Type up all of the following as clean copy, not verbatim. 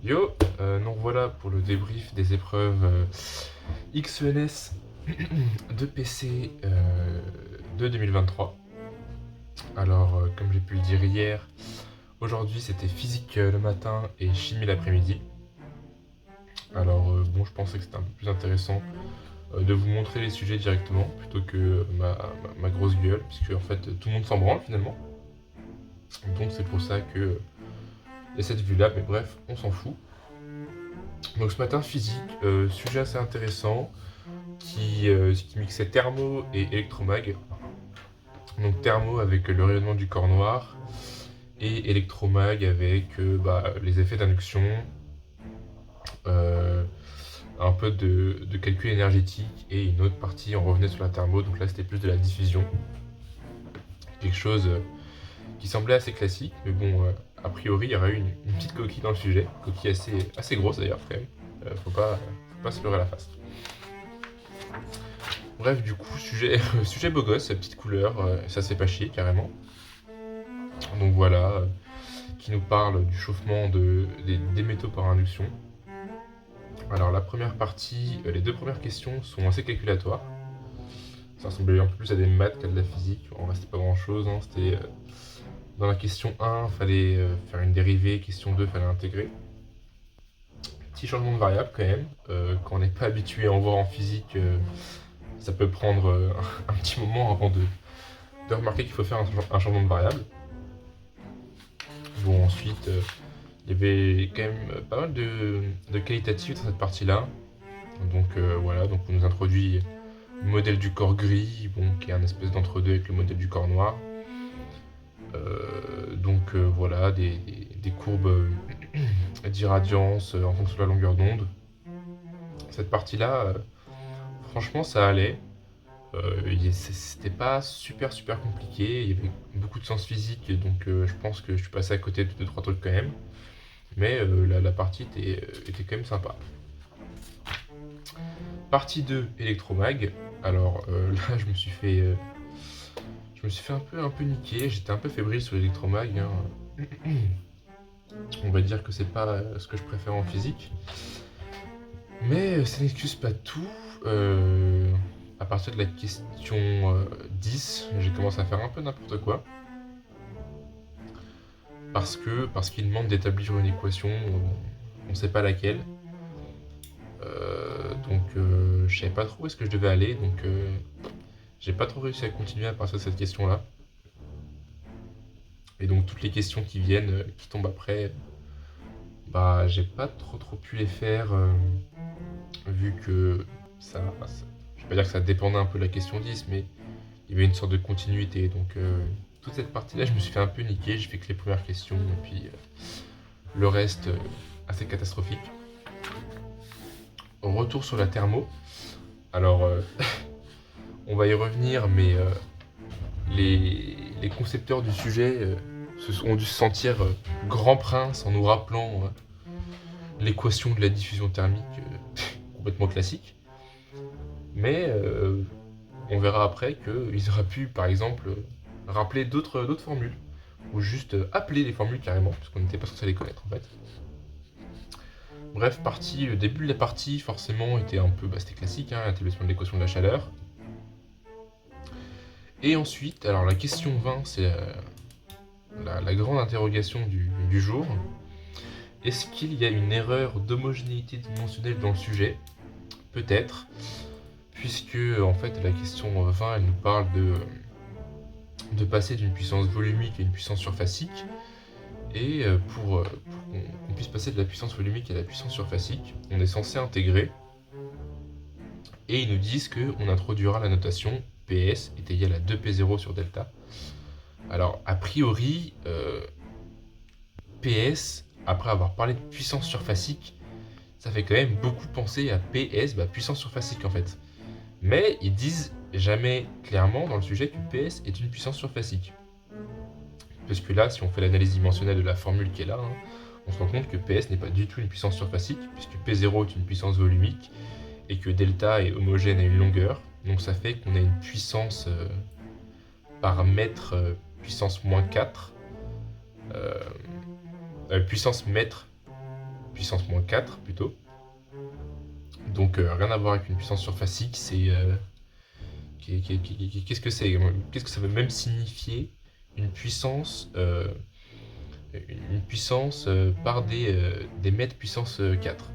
Yo, nous voilà pour le débrief des épreuves XENS de PC de 2023. Alors, comme j'ai pu le dire hier, aujourd'hui c'était physique le matin et chimie l'après-midi. Alors, bon, je pensais que c'était un peu plus intéressant de vous montrer les sujets directement plutôt que ma grosse gueule, puisque en fait tout le monde s'en branle finalement. Donc, c'est pour ça que y a cette vue-là, mais bref, on s'en fout. Donc ce matin, physique, sujet assez intéressant qui mixait thermo et électromag. Donc thermo avec le rayonnement du corps noir et électromag avec les effets d'induction, euh, un peu de calcul énergétique et une autre partie on revenait sur la thermo, donc là c'était plus de la diffusion. Quelque chose qui semblait assez classique, mais bon, a priori il y aurait eu une petite coquille dans le sujet, coquille assez grosse d'ailleurs quand même, faut pas se leurrer la face. Bref, du coup, sujet beau gosse, petite couleur, ça s'est pas chier carrément. Donc voilà, qui nous parle du chauffement des métaux par induction. Alors la première partie, les deux premières questions sont assez calculatoires. Ça ressemblait un peu plus à des maths qu'à de la physique, en restait pas grand chose. Hein. C'était dans la question 1, fallait faire une dérivée, question 2, fallait intégrer. Petit changement de variable quand même, quand on n'est pas habitué à en voir en physique, ça peut prendre un petit moment avant de remarquer qu'il faut faire un changement de variable. Bon, ensuite, il y avait quand même pas mal de qualitatifs dans cette partie-là. Donc voilà, donc on nous introduit le modèle du corps gris, bon, qui est un espèce d'entre-deux avec le modèle du corps noir. Voilà, des courbes d'irradiance en fonction de la longueur d'onde. Cette partie-là, franchement, ça allait. C'était pas super compliqué, il y avait beaucoup de sciences physiques, donc je pense que je suis passé à côté de 2-3 trucs quand même. Mais la partie était quand même sympa. Partie 2, électromag. Alors là, je me suis fait un peu niquer. J'étais un peu fébrile sur l'électromag. Hein. On va dire que c'est pas ce que je préfère en physique. Mais ça n'excuse pas tout. À partir de la question 10, j'ai commencé à faire un peu n'importe quoi. Parce qu'il demande d'établir une équation, on ne sait pas laquelle. Je savais pas trop où est-ce que je devais aller, donc j'ai pas trop réussi à continuer à partir de cette question-là. Et donc toutes les questions qui viennent, qui tombent après, bah j'ai pas trop pu les faire, vu que je vais pas dire que ça dépendait un peu de la question 10, mais il y avait une sorte de continuité. Donc toute cette partie-là, je me suis fait un peu niquer, j'ai fait que les premières questions, et puis le reste, assez catastrophique. Retour sur la thermo. Alors, on va y revenir, mais les concepteurs du sujet ont dû se sentir grands princes en nous rappelant l'équation de la diffusion thermique complètement classique. Mais on verra après qu'ils auraient pu, par exemple, rappeler d'autres formules, ou juste appeler les formules carrément, parce qu'on n'était pas censé les connaître en fait. Bref, le début de la partie, forcément, était un peu, c'était classique, hein, l'établissement de l'équation de la chaleur. Et ensuite, alors la question 20, c'est la grande interrogation du jour. Est-ce qu'il y a une erreur d'homogénéité dimensionnelle dans le sujet? Peut-être, puisque en fait la question 20, elle nous parle de passer d'une puissance volumique à une puissance surfacique. Et pour qu'on puisse passer de la puissance volumique à la puissance surfacique, on est censé intégrer. Et ils nous disent qu'on introduira la notation PS est égal à 2P0 sur delta. Alors, a priori, PS, après avoir parlé de puissance surfacique, ça fait quand même beaucoup penser à PS, puissance surfacique en fait. Mais ils disent jamais clairement dans le sujet que PS est une puissance surfacique. Parce que là, si on fait l'analyse dimensionnelle de la formule qui est là, hein, on se rend compte que PS n'est pas du tout une puissance surfacique, puisque P0 est une puissance volumique, et que delta est homogène à une longueur. Donc ça fait qu'on a une puissance par mètre, puissance moins 4, puissance mètre puissance moins 4 plutôt. Donc rien à voir avec une puissance surface X, c'est... qu'est-ce que c'est? Qu'est-ce que ça veut même signifier une puissance par des mètres puissance 4?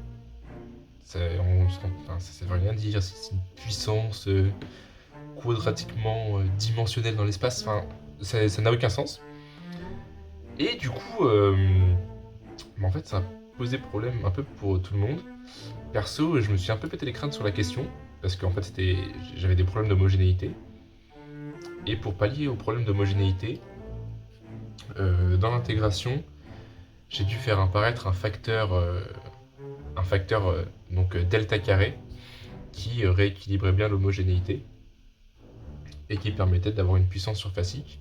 Ça ne veut rien dire, c'est une puissance quadratiquement dimensionnelle dans l'espace, enfin, ça n'a aucun sens. Et du coup, en fait, ça a posé problème un peu pour tout le monde. Perso, je me suis un peu pété les crânes sur la question, parce qu'en fait, j'avais des problèmes d'homogénéité. Et pour pallier aux problèmes d'homogénéité, dans l'intégration, j'ai dû faire apparaître un facteur donc delta carré, qui rééquilibrait bien l'homogénéité, et qui permettait d'avoir une puissance surfacique.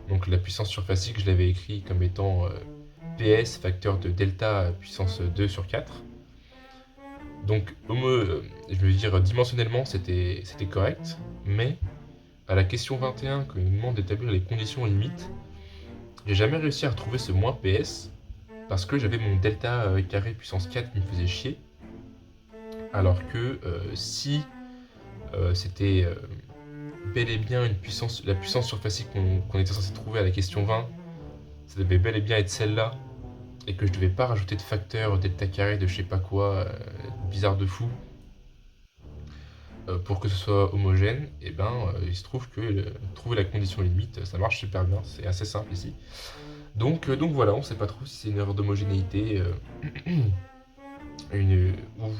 Donc la puissance surfacique, je l'avais écrit comme étant PS facteur de delta puissance 2 sur 4. Donc je veux dire dimensionnellement c'était correct, mais à la question 21, quand il nous demande d'établir les conditions limites, j'ai jamais réussi à retrouver ce moins PS, parce que j'avais mon delta carré puissance 4 qui me faisait chier, alors que si c'était bel et bien la puissance surfacique qu'on était censé trouver à la question 20, ça devait bel et bien être celle-là, et que je devais pas rajouter de facteur delta carré de je sais pas quoi, bizarre de fou, pour que ce soit homogène, et il se trouve que trouver la condition limite, ça marche super bien, c'est assez simple ici. Donc voilà, on sait pas trop si c'est une erreur d'homogénéité, ou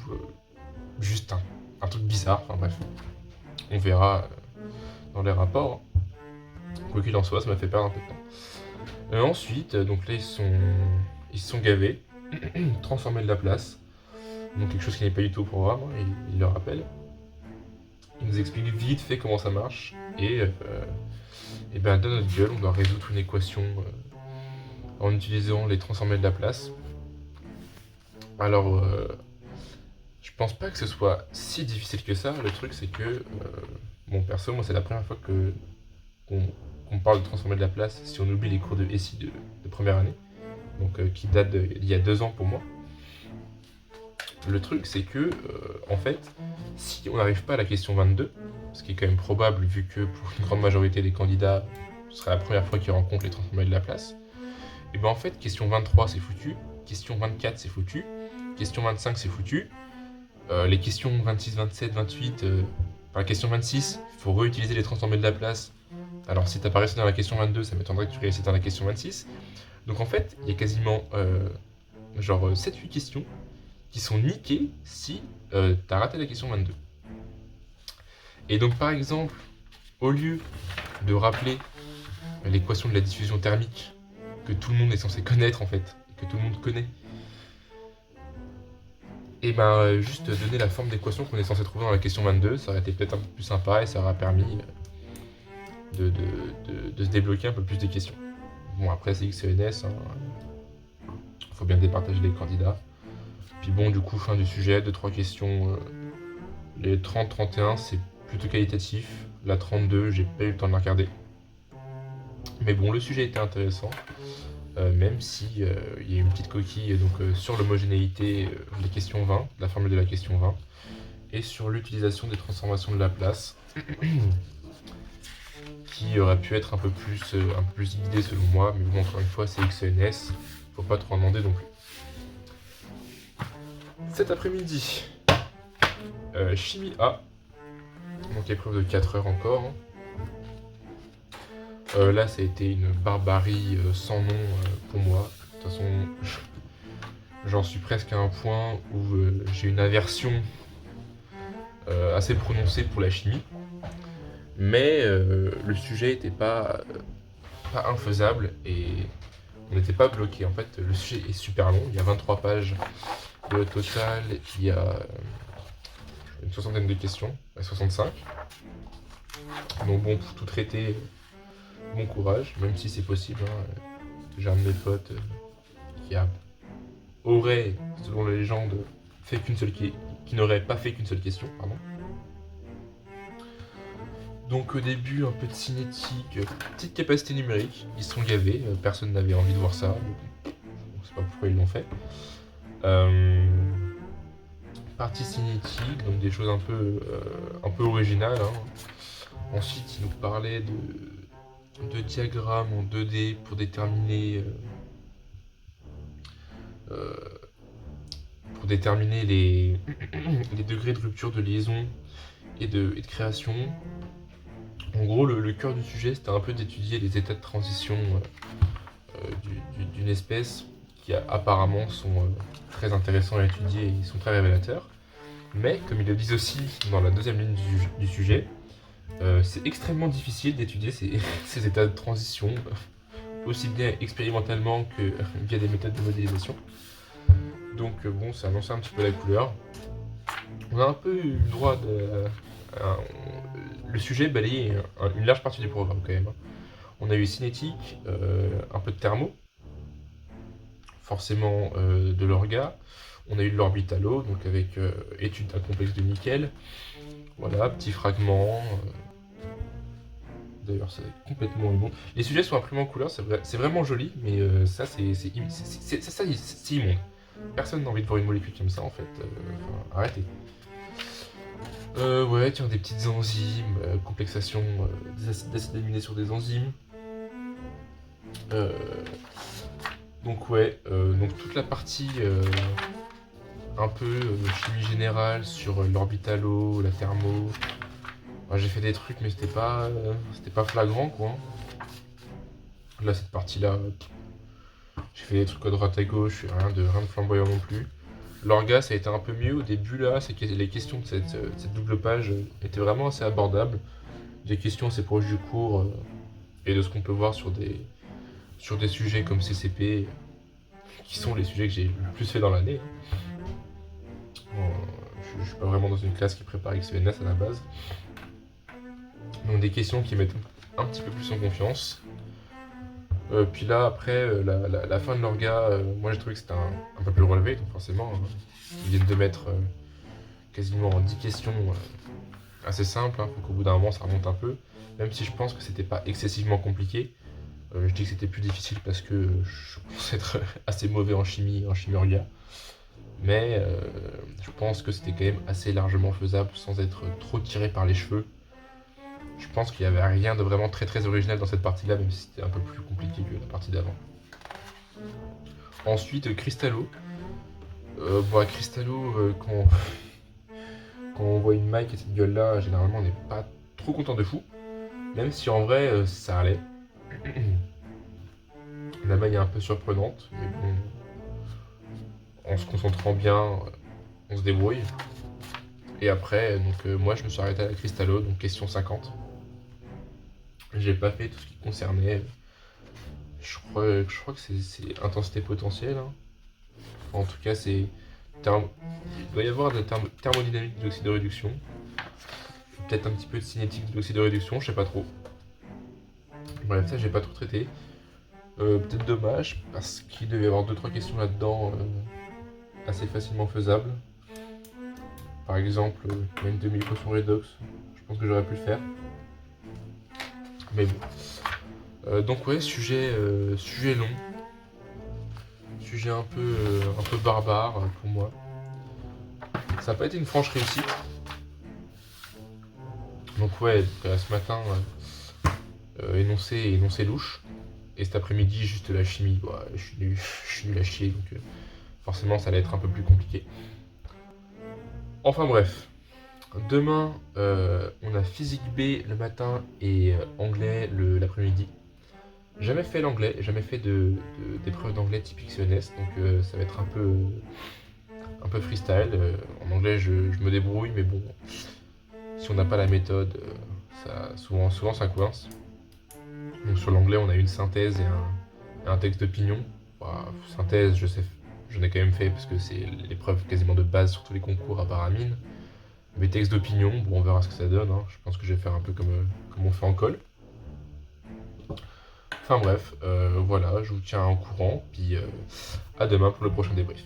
juste un truc bizarre, enfin bref. On verra dans les rapports. Quoi qu'il en soit, ça m'a fait perdre un peu de temps. Ensuite, donc là ils se sont gavés, transformer de la place. Donc quelque chose qui n'est pas du tout au programme, hein, il le rappelle. Il nous explique vite fait comment ça marche. Et dans notre gueule, on doit résoudre une équation en utilisant les transformés de la place. Alors, je pense pas que ce soit si difficile que ça. Le truc, c'est que, perso, moi, c'est la première fois qu'on parle de transformer de la place si on oublie les cours de SI de première année, donc qui datent d'il y a 2 ans pour moi. Le truc, c'est que, en fait, si on n'arrive pas à la question 22, ce qui est quand même probable vu que pour une grande majorité des candidats, ce sera la première fois qu'ils rencontrent les transformés de la place, et en fait, question 23 c'est foutu, question 24 c'est foutu, question 25 c'est foutu, les questions 26, 27, 28, la question 26, il faut réutiliser les transformés de la place. Alors si t'as pas réussi dans la question 22, ça m'étonnerait que tu réussisses dans la question 26. Donc en fait, il y a quasiment 7-8 questions qui sont niquées si t'as raté la question 22. Et donc par exemple, au lieu de rappeler l'équation de la diffusion thermique que tout le monde est censé connaître en fait, et que tout le monde connaît, et juste donner la forme d'équation qu'on est censé trouver dans la question 22, ça aurait été peut-être un peu plus sympa et ça aurait permis de se débloquer un peu plus des questions. Bon, après c'est XENS, faut bien départager les candidats. Puis bon, du coup, fin du sujet, 2-3 questions. Les 30-31, c'est plutôt qualitatif. La 32, j'ai pas eu le temps de la regarder. Mais bon, le sujet était intéressant. Même si il y a une petite coquille sur l'homogénéité des questions 20, la formule de la question 20, et sur l'utilisation des transformations de Laplace, qui aurait pu être un peu plus guidé selon moi, mais bon, encore une fois, c'est XENS, faut pas trop en demander non plus. Cet après-midi, chimie A, donc épreuve de 4 heures encore. Là, ça a été une barbarie sans nom pour moi. De toute façon, j'en suis presque à un point où j'ai une aversion assez prononcée pour la chimie. Mais le sujet n'était pas infaisable et on n'était pas bloqué. En fait, le sujet est super long. Il y a 23 pages et au total, il y a une 60aine de questions, 65. Donc bon, pour tout traiter, bon courage, même si c'est possible. J'ai un de mes potes qui aurait, selon la légende, fait qui n'aurait pas fait qu'une seule question, pardon. Donc au début, un peu de cinétique, petite capacité numérique, ils se sont gavés, personne n'avait envie de voir ça, donc, je sais pas pourquoi ils l'ont fait. Euh, Partie cinétique, donc des choses un peu originales, hein. Ensuite, il nous parlait de diagrammes en 2D euh, pour déterminer les degrés de rupture de liaison et de création. En gros, le cœur du sujet, c'était un peu d'étudier les états de transition d'une espèce qui apparemment sont très intéressants à étudier et ils sont très révélateurs. Mais, comme ils le disent aussi dans la deuxième ligne du sujet, c'est extrêmement difficile d'étudier ces états de transition, aussi bien expérimentalement que via des méthodes de modélisation. Donc bon, ça annonçait un petit peu la couleur. On a un peu eu le droit de... le sujet balayait une large partie du programme quand même. On a eu cinétique, un peu de thermo, forcément de l'orga. On a eu de l'orbitalo, donc avec étude d'un complexe de nickel. Voilà, petits fragments. D'ailleurs, c'est complètement immonde. Les sujets sont imprimés en couleur, c'est vraiment joli, mais ça, c'est immonde. Personne n'a envie de voir une molécule comme ça, en fait. Arrêtez. Ouais, tiens, des petites enzymes, complexation d'acides aminés sur des enzymes. Donc ouais, donc toute la partie un peu chimie générale sur l'orbitalo, la thermo. Enfin, j'ai fait des trucs, mais c'était pas flagrant, quoi. Là, cette partie-là, j'ai fait des trucs à droite à gauche, rien de flamboyant non plus. L'orga, ça a été un peu mieux. Au début, là, les questions de cette double page étaient vraiment assez abordables. Des questions assez proches du cours et de ce qu'on peut voir sur des sujets comme CCP, qui sont les sujets que j'ai le plus fait dans l'année. Je suis pas vraiment dans une classe qui prépare XENS à la base. Donc des questions qui mettent un petit peu plus en confiance. Puis là, après, la fin de l'orga, moi j'ai trouvé que c'était un peu plus relevé, donc forcément, ils viennent de mettre quasiment 10 questions assez simples, hein, faut qu'au bout d'un moment ça remonte un peu, même si je pense que c'était pas excessivement compliqué. Je dis que c'était plus difficile parce que je pense être assez mauvais en chimie orga, mais je pense que c'était quand même assez largement faisable sans être trop tiré par les cheveux. Je pense qu'il n'y avait rien de vraiment très très original dans cette partie-là, même si c'était un peu plus compliqué que la partie d'avant. Ensuite, Cristallo. Cristallo, quand on voit une maille qui a cette gueule-là, généralement on n'est pas trop content de fou. Même si en vrai, ça allait. La maille est un peu surprenante, mais bon, en se concentrant bien, on se débrouille. Et après, donc moi je me suis arrêté à la Cristallo, donc question 50. J'ai pas fait tout ce qui concernait. Je crois que c'est intensité potentielle, hein. En tout cas, il doit y avoir de la thermodynamique de l'oxyde de réduction. Peut-être un petit peu de cinétique de l'oxyde de réduction, je sais pas trop. Bref, ça j'ai pas trop traité. Peut-être dommage, parce qu'il devait y avoir 2-3 questions là-dedans assez facilement faisables. Par exemple, une demi-équation redox, je pense que j'aurais pu le faire. Mais bon. Donc ouais, sujet long. Sujet un peu barbare pour moi. Ça n'a pas été une franche réussite. Donc ouais, ce matin, énoncé louche. Et cet après-midi, juste la chimie. Ouais, je suis nul à chier, donc forcément ça allait être un peu plus compliqué. Enfin bref. Demain, on a physique B le matin et anglais l'après-midi. Jamais fait l'anglais, jamais fait d'épreuve d'anglais typique CNS, donc ça va être un peu freestyle. En anglais, je me débrouille, mais bon, si on n'a pas la méthode, souvent ça coince. Donc sur l'anglais, on a une synthèse et un texte d'opinion. Synthèse, je sais, j'en ai quand même fait parce que c'est l'épreuve quasiment de base sur tous les concours à part Amine. Mais texte d'opinion, bon, on verra ce que ça donne, hein. Je pense que je vais faire un peu comme on fait en colle. Enfin bref, voilà, je vous tiens au courant, puis à demain pour le prochain débrief.